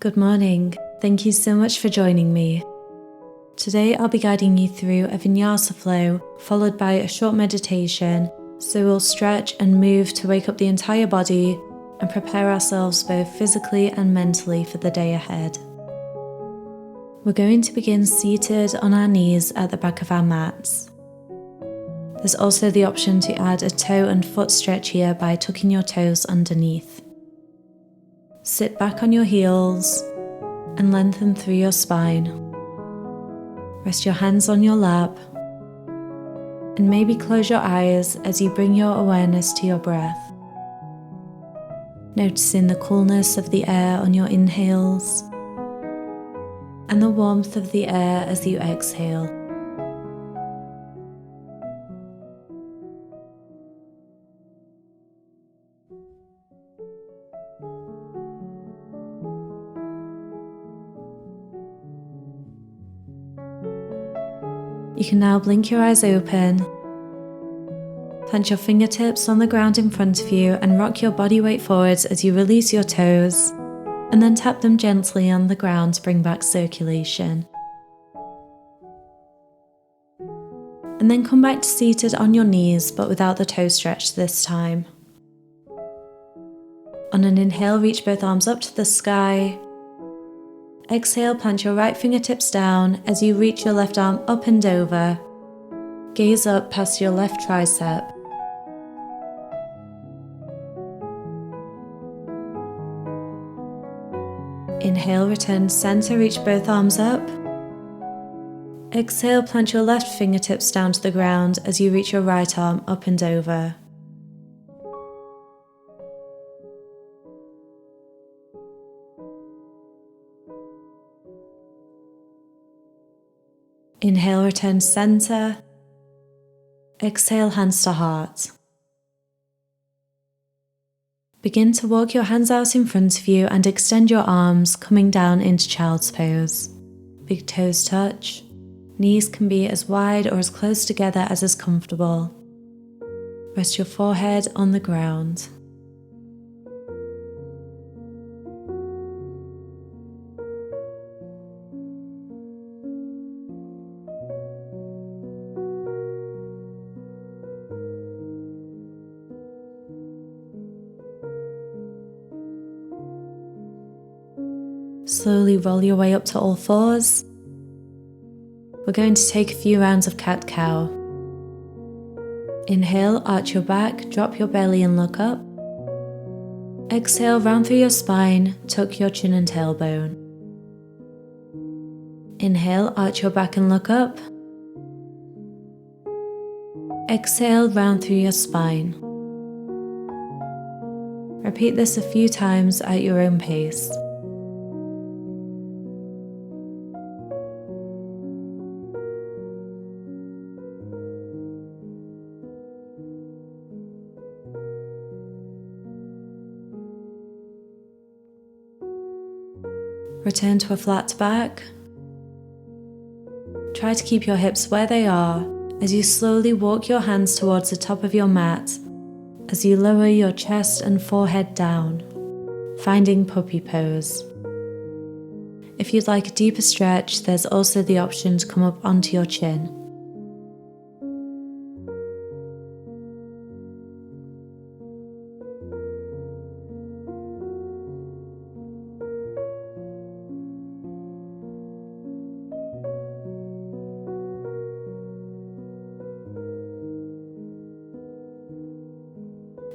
Good morning. Thank you so much for joining me. Today I'll be guiding you through a Vinyasa flow followed by a short meditation, so we'll stretch and move to wake up the entire body and prepare ourselves both physically and mentally for the day ahead. We're going to begin seated on our knees at the back of our mats. There's also the option to add a toe and foot stretch here by tucking your toes underneath. Sit back on your heels and lengthen through your spine. Rest your hands on your lap and maybe close your eyes as you bring your awareness to your breath. Noticing the coolness of the air on your inhales and the warmth of the air as you exhale. You can now blink your eyes open, plant your fingertips on the ground in front of you and rock your body weight forwards as you release your toes, and then tap them gently on the ground to bring back circulation. And then come back to seated on your knees but without the toe stretch this time. On an inhale, reach both arms up to the sky. Exhale, plant your right fingertips down as you reach your left arm up and over. Gaze up past your left tricep. Inhale, return to center, reach both arms up. Exhale, plant your left fingertips down to the ground as you reach your right arm up and over. Inhale, return to center. Exhale, hands to heart. Begin to walk your hands out in front of you and extend your arms, coming down into child's pose. Big toes touch. Knees can be as wide or as close together as is comfortable. Rest your forehead on the ground. Slowly roll your way up to all fours. We're going to take a few rounds of cat-cow. Inhale, arch your back, drop your belly and look up. Exhale, round through your spine, tuck your chin and tailbone. Inhale, arch your back and look up. Exhale, round through your spine. Repeat this a few times at your own pace. Return to a flat back. Try to keep your hips where they are as you slowly walk your hands towards the top of your mat as you lower your chest and forehead down, finding puppy pose. If you'd like a deeper stretch, there's also the option to come up onto your chin.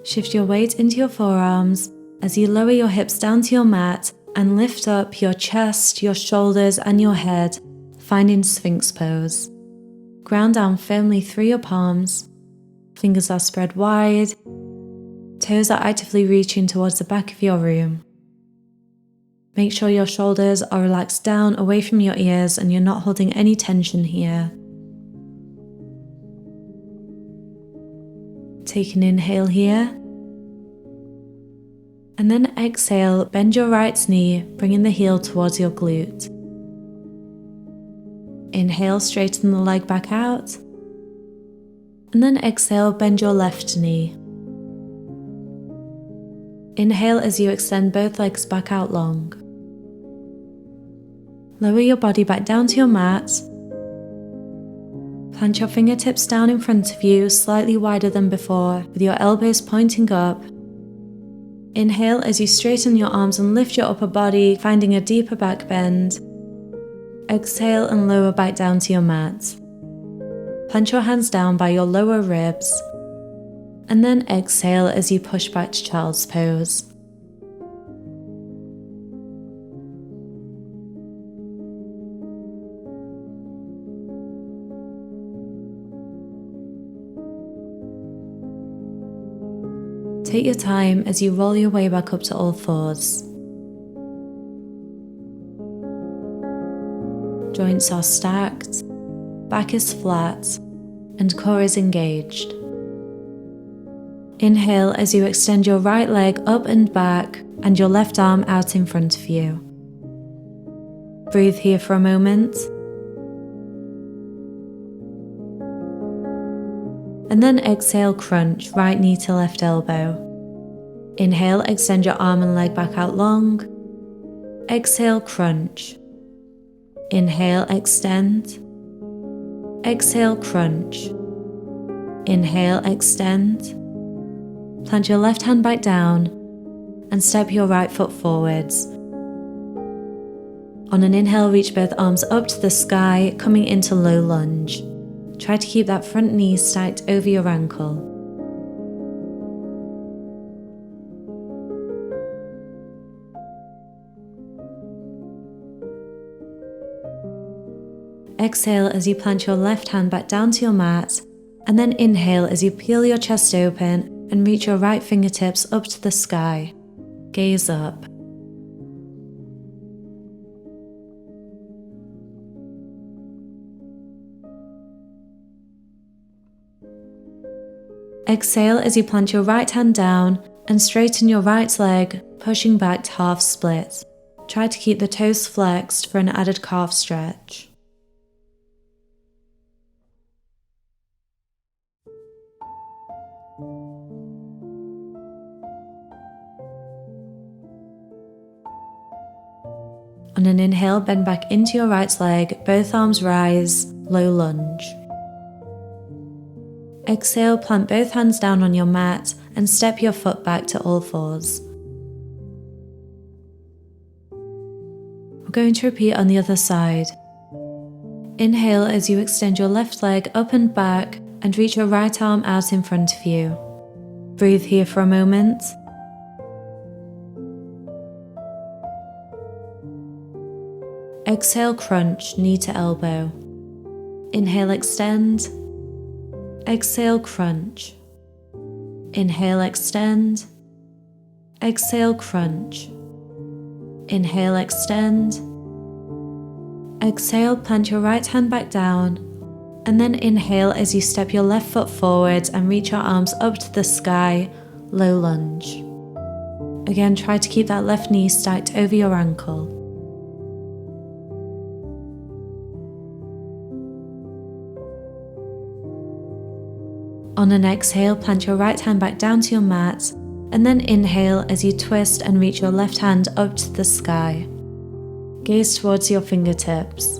Shift your weight into your forearms as you lower your hips down to your mat and lift up your chest, your shoulders and your head, finding Sphinx pose. Ground down firmly through your palms. Fingers are spread wide. Toes are actively reaching towards the back of your room. Make sure your shoulders are relaxed down away from your ears and you're not holding any tension here. Take an inhale here. And then exhale, bend your right knee, bringing the heel towards your glute. Inhale, straighten the leg back out. And then exhale, bend your left knee. Inhale as you extend both legs back out long. Lower your body back down to your mat. Plant your fingertips down in front of you, slightly wider than before, with your elbows pointing up. Inhale as you straighten your arms and lift your upper body, finding a deeper back bend. Exhale and lower back down to your mat. Plant your hands down by your lower ribs. And then exhale as you push back to child's pose. Take your time as you roll your way back up to all fours. Joints are stacked, back is flat, and core is engaged. Inhale as you extend your right leg up and back and your left arm out in front of you. Breathe here for a moment. And then exhale, crunch, right knee to left elbow. Inhale, extend your arm and leg back out long. Exhale, crunch. Inhale, extend. Exhale, crunch. Inhale, extend. Plant your left hand back down and step your right foot forwards. On an inhale, reach both arms up to the sky, coming into low lunge. Try to keep that front knee stacked over your ankle. Exhale as you plant your left hand back down to your mat, and then inhale as you peel your chest open and reach your right fingertips up to the sky. Gaze up. Exhale as you plant your right hand down and straighten your right leg, pushing back to half split. Try to keep the toes flexed for an added calf stretch. On an inhale, bend back into your right leg, both arms rise, low lunge. Exhale, plant both hands down on your mat and step your foot back to all fours. We're going to repeat on the other side. Inhale as you extend your left leg up and back and reach your right arm out in front of you. Breathe here for a moment. Exhale, crunch, knee to elbow. Inhale, extend. Exhale, crunch. Inhale, extend. Exhale, crunch. Inhale, extend. Exhale, plant your right hand back down. And then inhale as you step your left foot forward and reach your arms up to the sky, low lunge. Again, try to keep that left knee stacked over your ankle. On an exhale, plant your right hand back down to your mat, and then inhale as you twist and reach your left hand up to the sky. Gaze towards your fingertips.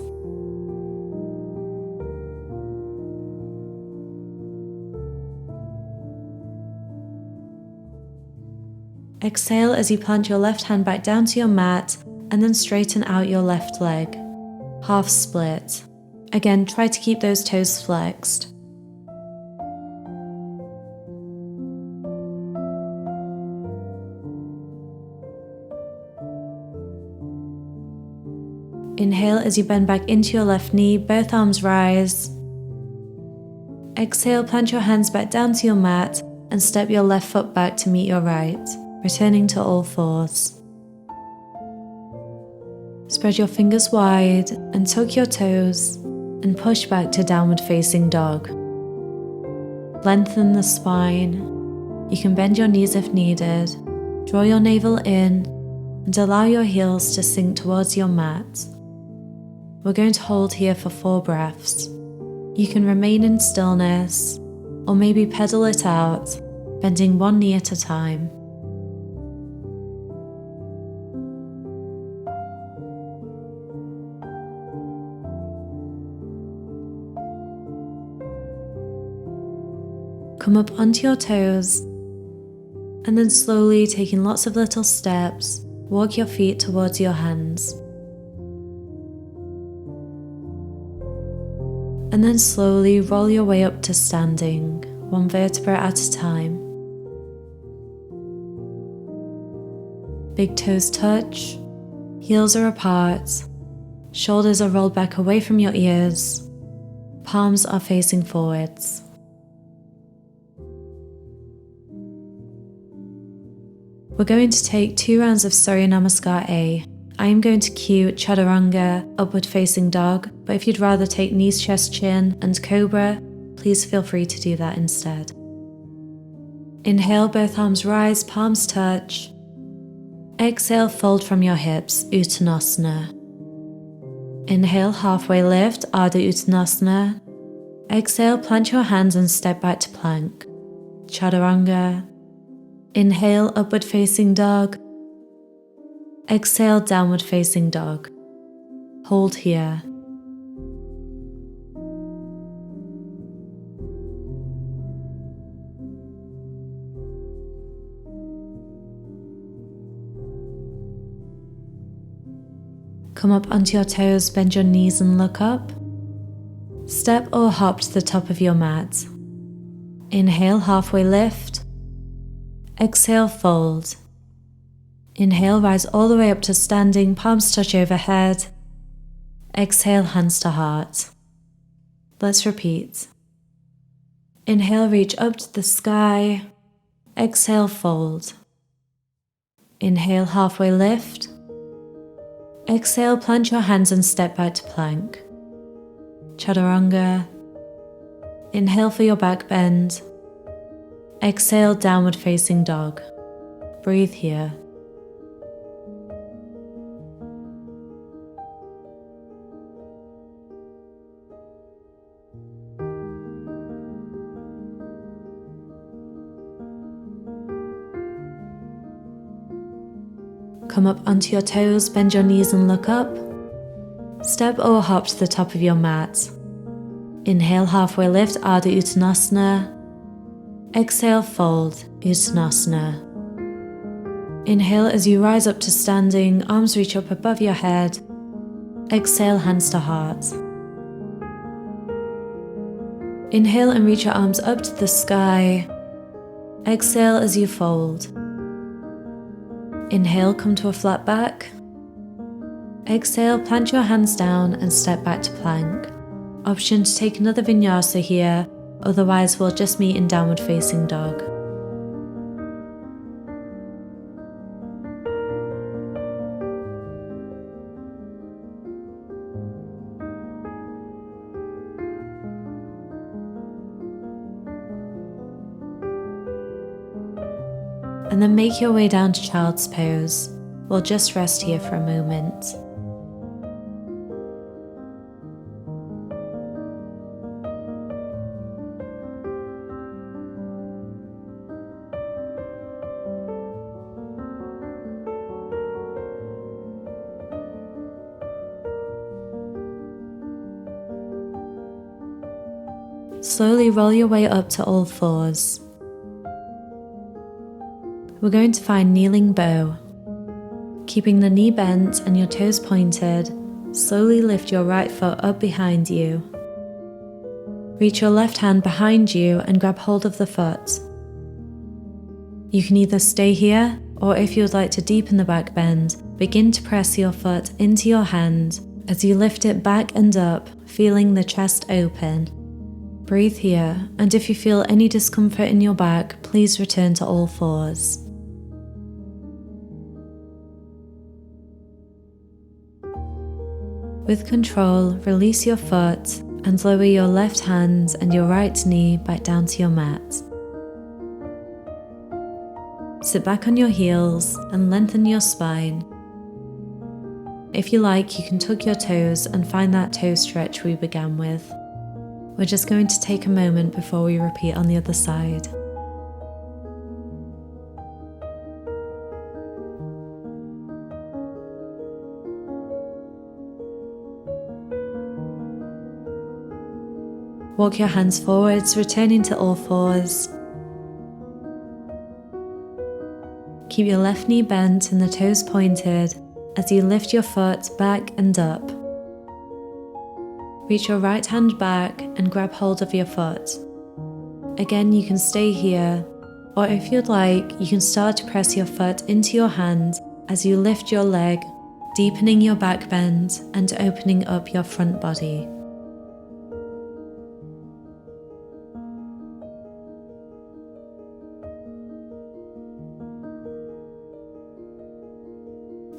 Exhale as you plant your left hand back down to your mat, and then straighten out your left leg. Half split. Again, try to keep those toes flexed. Inhale as you bend back into your left knee, both arms rise. Exhale, plant your hands back down to your mat and step your left foot back to meet your right, returning to all fours. Spread your fingers wide and tuck your toes and push back to downward facing dog. Lengthen the spine. You can bend your knees if needed. Draw your navel in and allow your heels to sink towards your mat. We're going to hold here for 4 breaths. You can remain in stillness, or maybe pedal it out, bending one knee at a time. Come up onto your toes, and then slowly, taking lots of little steps, walk your feet towards your hands. And then slowly roll your way up to standing, one vertebra at a time. Big toes touch, heels are apart, shoulders are rolled back away from your ears, palms are facing forwards. We're going to take 2 rounds of Surya Namaskar A. I am going to cue Chaturanga, upward facing dog, but if you'd rather take knees, chest, chin, and cobra, please feel free to do that instead. Inhale, both arms rise, palms touch. Exhale, fold from your hips, Uttanasana. Inhale, halfway lift, Ardha Uttanasana. Exhale, plant your hands and step back to plank, Chaturanga. Inhale, upward facing dog. Exhale, downward facing dog. Hold here. Come up onto your toes, bend your knees and look up. Step or hop to the top of your mat. Inhale, halfway lift. Exhale, fold. Inhale, rise all the way up to standing, palms touch overhead. Exhale, hands to heart. Let's repeat. Inhale, reach up to the sky. Exhale, fold. Inhale, halfway lift. Exhale, plant your hands and step back to plank, Chaturanga. Inhale for your back bend. Exhale, downward facing dog. Breathe here. Come up onto your toes, bend your knees and look up. Step or hop to the top of your mat. Inhale, halfway lift, Ardha Uttanasana. Exhale, fold, Uttanasana. Inhale as you rise up to standing, arms reach up above your head. Exhale, hands to heart. Inhale and reach your arms up to the sky. Exhale as you fold. Inhale, come to a flat back. Exhale, plant your hands down and step back to plank. Option to take another vinyasa here, otherwise we'll just meet in downward facing dog. And then make your way down to child's pose. We'll just rest here for a moment. Slowly roll your way up to all fours. We're going to find kneeling bow. Keeping the knee bent and your toes pointed, slowly lift your right foot up behind you. Reach your left hand behind you and grab hold of the foot. You can either stay here, or if you would like to deepen the back bend, begin to press your foot into your hand as you lift it back and up, feeling the chest open. Breathe here, and if you feel any discomfort in your back, please return to all fours. With control, release your foot and lower your left hand and your right knee back down to your mat. Sit back on your heels and lengthen your spine. If you like, you can tuck your toes and find that toe stretch we began with. We're just going to take a moment before we repeat on the other side. Walk your hands forwards, returning to all fours. Keep your left knee bent and the toes pointed as you lift your foot back and up. Reach your right hand back and grab hold of your foot. Again, you can stay here, or if you'd like, you can start to press your foot into your hand as you lift your leg, deepening your back bend and opening up your front body.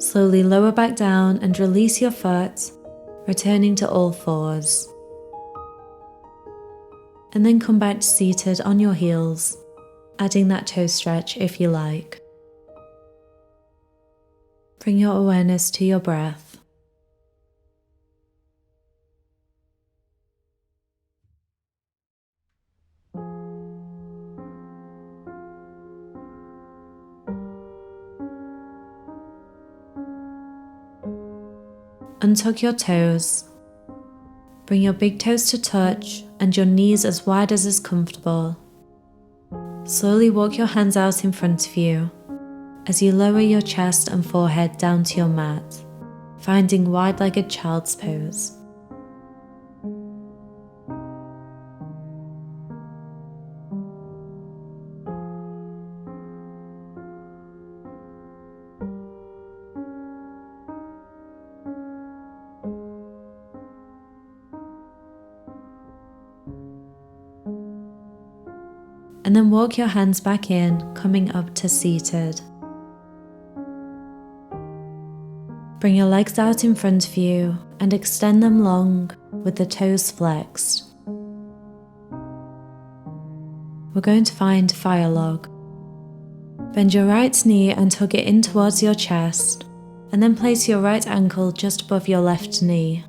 Slowly lower back down and release your foot, returning to all fours. And then come back to seated on your heels, adding that toe stretch if you like. Bring your awareness to your breath. Untuck your toes. Bring your big toes to touch and your knees as wide as is comfortable. Slowly walk your hands out in front of you as you lower your chest and forehead down to your mat, finding wide-legged child's pose. And then walk your hands back in, coming up to seated. Bring your legs out in front of you and extend them long with the toes flexed. We're going to find fire log. Bend your right knee and hug it in towards your chest, and then place your right ankle just above your left knee.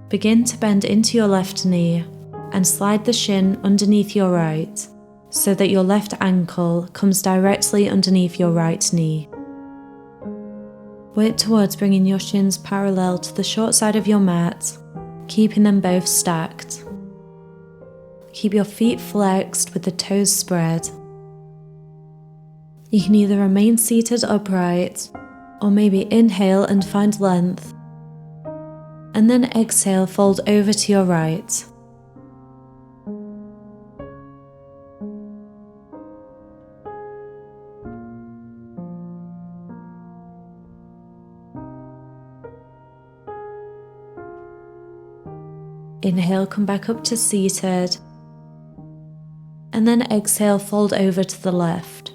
Begin to bend into your left knee and slide the shin underneath your right so that your left ankle comes directly underneath your right knee. Work towards bringing your shins parallel to the short side of your mat, keeping them both stacked. Keep your feet flexed with the toes spread. You can either remain seated upright, or maybe inhale and find length, and then exhale, fold over to your right. Inhale, come back up to seated, and then exhale, fold over to the left.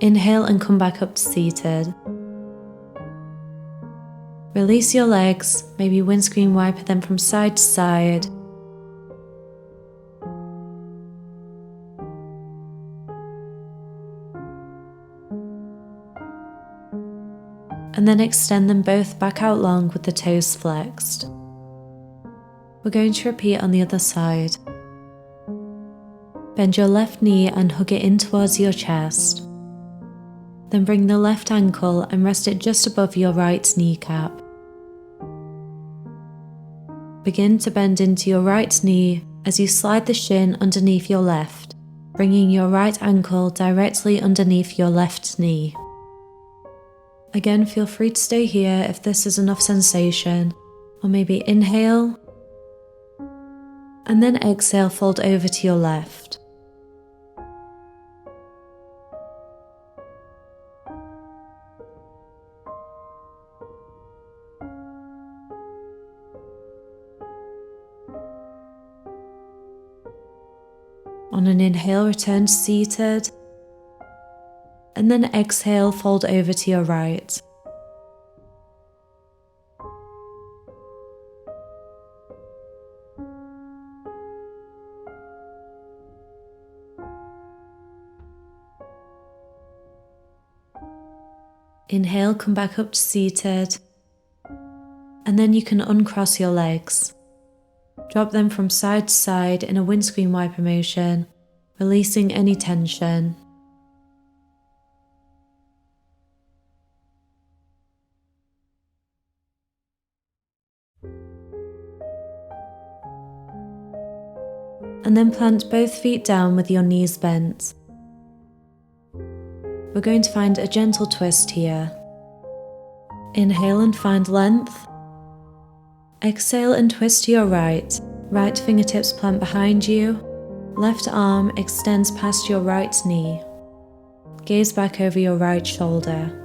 Inhale and come back up to seated. Release your legs, maybe windscreen wiper them from side to side. And then extend them both back out long with the toes flexed. We're going to repeat on the other side. Bend your left knee and hug it in towards your chest. Then bring the left ankle and rest it just above your right kneecap. Begin to bend into your right knee as you slide the shin underneath your left, bringing your right ankle directly underneath your left knee. Again, feel free to stay here if this is enough sensation, or maybe inhale, and then exhale, fold over to your left. On an inhale, return to seated, and then exhale, fold over to your right. Inhale, come back up to seated, and then you can uncross your legs. Drop them from side to side in a windscreen wiper motion, releasing any tension. and then plant both feet down with your knees bent. We're going to find a gentle twist here. Inhale and find length. Exhale and twist to your right. Right fingertips plant behind you. Left arm extends past your right knee. Gaze back over your right shoulder.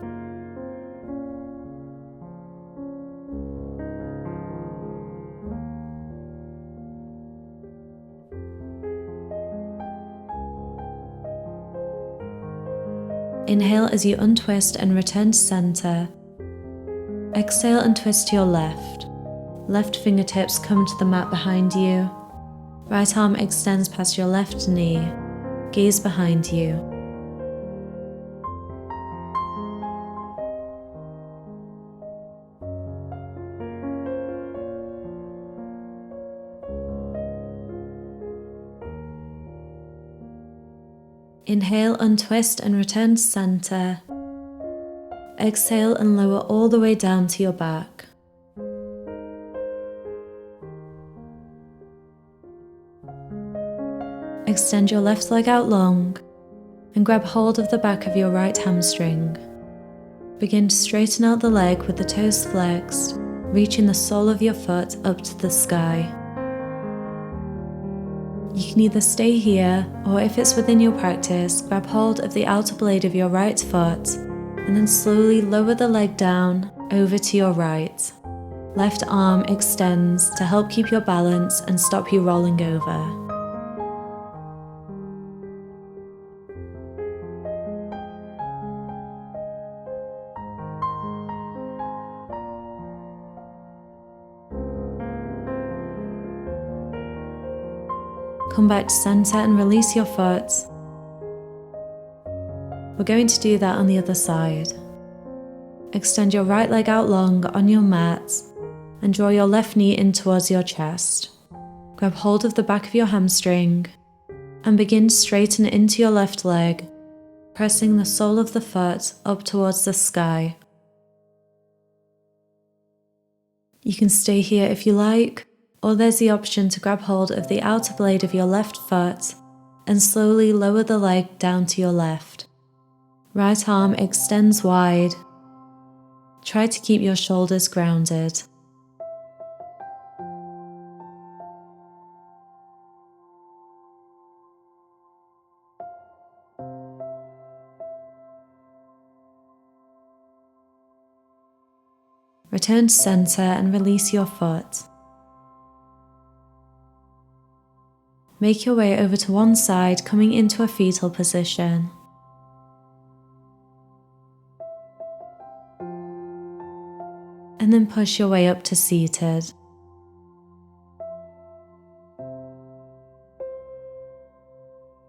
Inhale as you untwist and return to center. Exhale and twist to your left. Left fingertips come to the mat behind you. Right arm extends past your left knee. Gaze behind you. Inhale, untwist and return to center. Exhale and lower all the way down to your back. Extend your left leg out long and grab hold of the back of your right hamstring. Begin to straighten out the leg with the toes flexed, reaching the sole of your foot up to the sky. You can either stay here, or if it's within your practice, grab hold of the outer blade of your right foot and then slowly lower the leg down over to your right. Left arm extends to help keep your balance and stop you rolling over. Come back to center and release your foot. We're going to do that on the other side. Extend your right leg out long on your mat and draw your left knee in towards your chest. Grab hold of the back of your hamstring and begin to straighten into your left leg, pressing the sole of the foot up towards the sky. You can stay here if you like, or there's the option to grab hold of the outer blade of your left foot and slowly lower the leg down to your left. Right arm extends wide. Try to keep your shoulders grounded. Return to center and release your foot. Make your way over to one side, coming into a fetal position. And then push your way up to seated.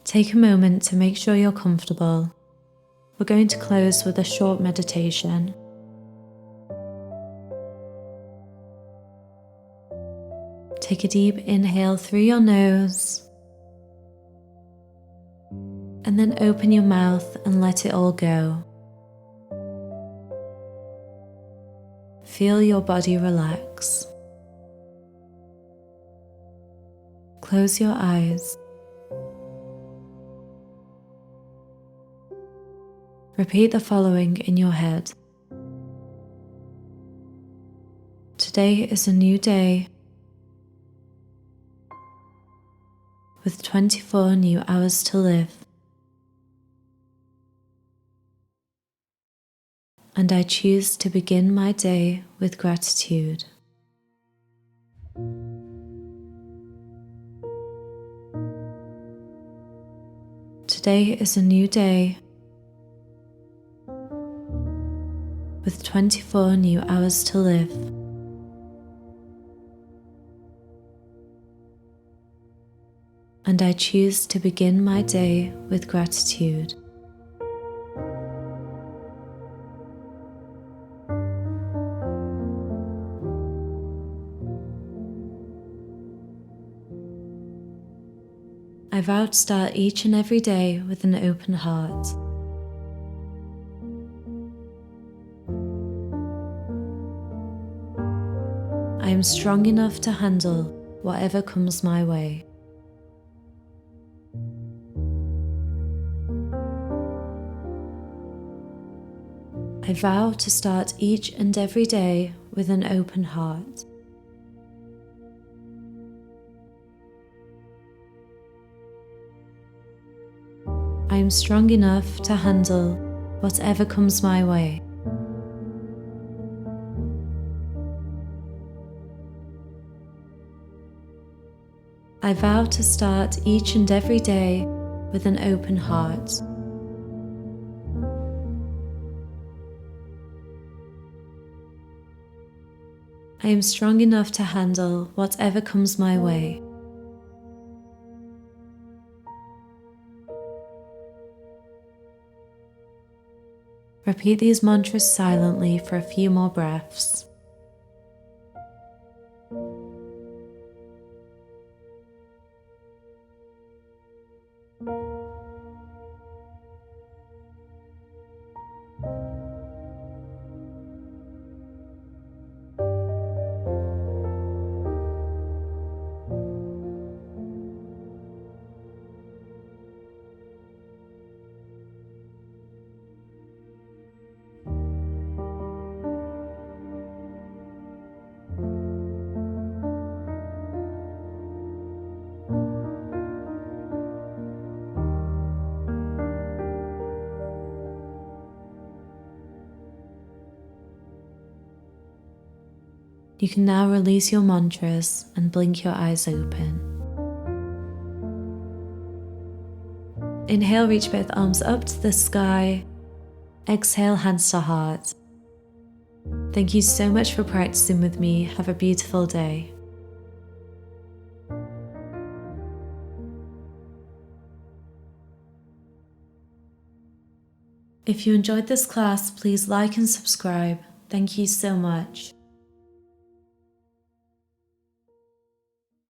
Take a moment to make sure you're comfortable. We're going to close with a short meditation. Take a deep inhale through your nose, and then open your mouth and let it all go. Feel your body relax. Close your eyes. Repeat the following in your head. Today is a new day with 24 new hours to live. And I choose to begin my day with gratitude. Today is a new day with 24 new hours to live. And I choose to begin my day with gratitude. I vow to start each and every day with an open heart. I am strong enough to handle whatever comes my way. I vow to start each and every day with an open heart. I am strong enough to handle whatever comes my way. I vow to start each and every day with an open heart. I am strong enough to handle whatever comes my way. Repeat these mantras silently for a few more breaths. You can now release your mantras and blink your eyes open. Inhale, reach both arms up to the sky. Exhale, hands to heart. Thank you so much for practicing with me. Have a beautiful day. If you enjoyed this class, please like and subscribe. Thank you so much.